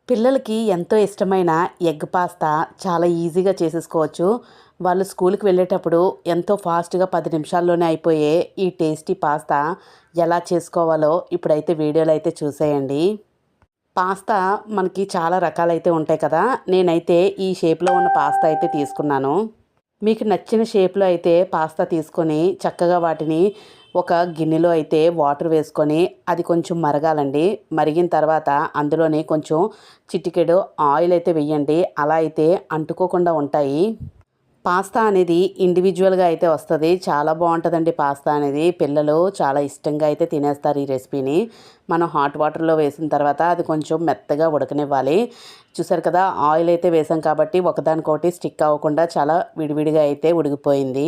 పిల్లలకి ఎంతో ఇష్టమైన ఎగ్ పాస్తా చాలా ఈజీగా చేసేసుకోవచ్చు. వాళ్ళు స్కూల్‌కి వెళ్ళేటప్పుడు ఎంతో ఫాస్ట్‌గా 10 నిమిషాల్లోనే అయిపోయే ఈ టేస్టీ పాస్తా ఎలా చేసుకోవాలో ఇప్పుడైతే వీడియోలో అయితే చూసేయండి. పాస్తా మనకి చాలా రకాలైతే ఉంటాయి కదా! నేనైతే ఈ షేప్‌లో ఉన్న పాస్తా అయితే తీసుకున్నాను. మీకు నచ్చిన షేప్‌లో అయితే పాస్తా తీసుకొని చక్కగా వాటిని ఒక గిన్నెలో అయితే వాటర్ వేసుకొని అది కొంచెం మరగాలండి. మరిగిన తర్వాత అందులోని కొంచెం చిటికెడు ఆయిల్ అయితే వెయ్యండి. అలా అయితే అంటుకోకుండా ఉంటాయి. పాస్తా అనేది ఇండివిజువల్‌గా అయితే వస్తది. చాలా బావుంటదండి పాస్తా అనేది. పిల్లలు చాలా ఇష్టంగా అయితే తినేస్తారు ఈ రెసిపీని. మనం హాట్ వాటర్‌లో వేసిన తర్వాత అది కొంచెం మెత్తగా ఉడకనివ్వాలి. చూసారు కదా! ఆయిల్ అయితే వేసాం కాబట్టి ఒకదానికొకటి స్టిక్ అవ్వకుండా చాలా విడివిడిగా అయితే ఉడికిపోయింది.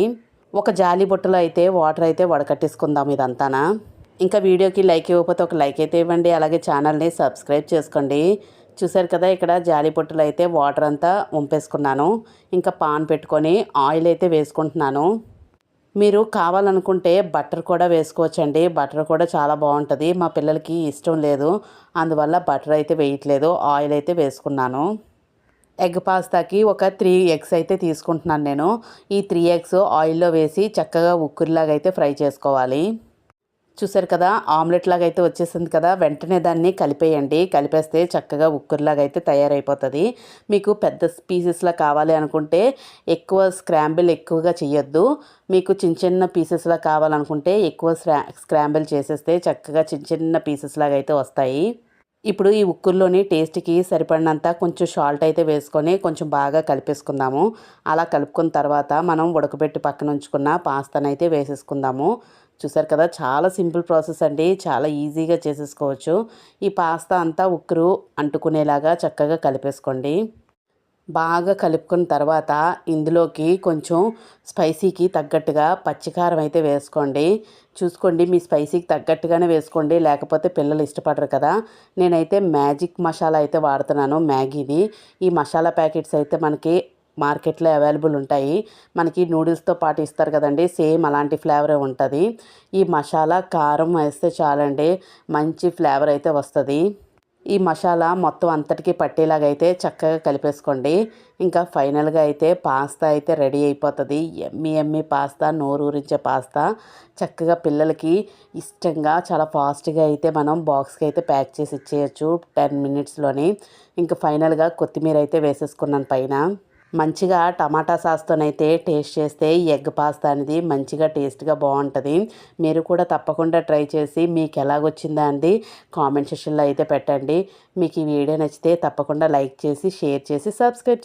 ఒక జాలి బుట్టలో అయితే వాటర్ అయితే వడకట్టేసుకుందాం ఇదంతాన. ఇంకా వీడియోకి లైక్ ఇవ్వకపోతే ఒక లైక్ అయితే ఇవ్వండి. అలాగే ఛానల్‌ని సబ్స్క్రైబ్ చేసుకోండి. చూసారు కదా! ఇక్కడ జాలి బుట్టలో అయితే వాటర్ అంతా వంపేసుకున్నాను. ఇంకా పాన్ పెట్టుకొని ఆయిల్ అయితే వేసుకుంటున్నాను. మీరు కావాలనుకుంటే బటర్ కూడా వేసుకోవచ్చండి. బటర్ కూడా చాలా బావుంటది. మా పిల్లలకి ఇష్టం లేదు. అందువల్ల బటర్ అయితే వేయట్లేదు. ఆయిల్ అయితే వేసుకున్నాను. ఎగ్ పాస్తాకి ఒక 3 ఎగ్స్ అయితే తీసుకుంటున్నాను నేను. ఈ 3 ఎగ్స్ ఆయిల్‌లో వేసి చక్కగా ఉక్కురులాగా అయితే ఫ్రై చేసుకోవాలి. చూసారు కదా! ఆమ్లెట్ లాగా అయితే వచ్చేసింది కదా! వెంటనే దాన్ని కలిపేయండి. కలిపేస్తే చక్కగా ఉక్కురులాగా అయితే తయారైపోతది. మీకు పెద్ద పీసెస్‌లా కావాలి అనుకుంటే ఎక్కువ స్క్రాంబుల్ ఎక్కువగా చేయొద్దు. మీకు చిన్న చిన్న పీసెస్‌లా కావాలనుకుంటే ఎక్కువ స్క్రాంబుల్ చేసేస్తే చక్కగా చిన్న చిన్న పీసెస్‌లాగా అయితే వస్తాయి. ఇప్పుడు ఈ ఉక్కుల్లోని టేస్ట్‌కి సరిపడినంత కొంచెం సాల్ట్ అయితే వేసుకొని కొంచెం బాగా కలిపేసుకుందాము. అలా కలుపుకున్న తర్వాత మనం ఉడకబెట్టి పక్కన ఉంచుకున్న పాస్తానైతే వేసేసుకుందాము. చూసారు కదా! చాలా సింపుల్ ప్రాసెస్ అండి. చాలా ఈజీగా చేసేసుకోవచ్చు. ఈ పాస్తా అంతా ఉక్కురు అంటుకునేలాగా చక్కగా కలిపేసుకోండి. బాగా కలుపుకున్న తర్వాత ఇందులోకి కొంచెం స్పైసీకి తగ్గట్టుగా పచ్చికారం అయితే వేసుకోండి. చూసుకోండి మీ స్పైసీకి తగ్గట్టుగానే వేసుకోండి. లేకపోతే పిల్లలు ఇష్టపడరు కదా! నేనైతే మ్యాజిక్ మసాలా అయితే వాడుతున్నాను మ్యాగీది. ఈ మసాలా ప్యాకెట్స్ అయితే మనకి మార్కెట్‌లో అవైలబుల్ ఉంటాయి. మనకి నూడిల్స్‌తో పాటు ఇస్తారు కదండీ! సేమ్ అలాంటి ఫ్లేవరే ఉంటది. ఈ మసాలా, కారం వేస్తే చాలండి మంచి ఫ్లేవర్ అయితే వస్తది. ఈ మసాలా మొత్తం అంతటికి పట్టేలాగా అయితే చక్కగా కలిపేసుకోండి. ఇంకా ఫైనల్‌గా అయితే పాస్తా అయితే రెడీ అయిపోతది. యమ్మీ యమ్మీ పాస్తా నోరూరించే పాస్తా. చక్కగా పిల్లలకి ఇష్టంగా చాలా ఫాస్ట్‌గా అయితే మనం బాక్స్‌కి అయితే ప్యాక్ చేసి ఇచ్చేయొచ్చు 10 మినిట్స్‌లోని. ఇంక ఫైనల్‌గా కొత్తిమీర అయితే వేసేసుకున్నాను పైన. మంచిగా టమాటా సాస్‌తోనైతే టేస్ట్ చేస్తే ఈ ఎగ్ పాస్తా అనేది మంచిగా టేస్ట్‌గా బావుంటది. మీరు కూడా తప్పకుండా ట్రై చేసి మీకు ఎలాగొచ్చిందా అండి కామెంట్ సెక్షన్‌లో అయితే పెట్టండి. మీకు ఈ వీడియో నచ్చితే తప్పకుండా లైక్ చేసి, షేర్ చేసి, సబ్స్క్రైబ్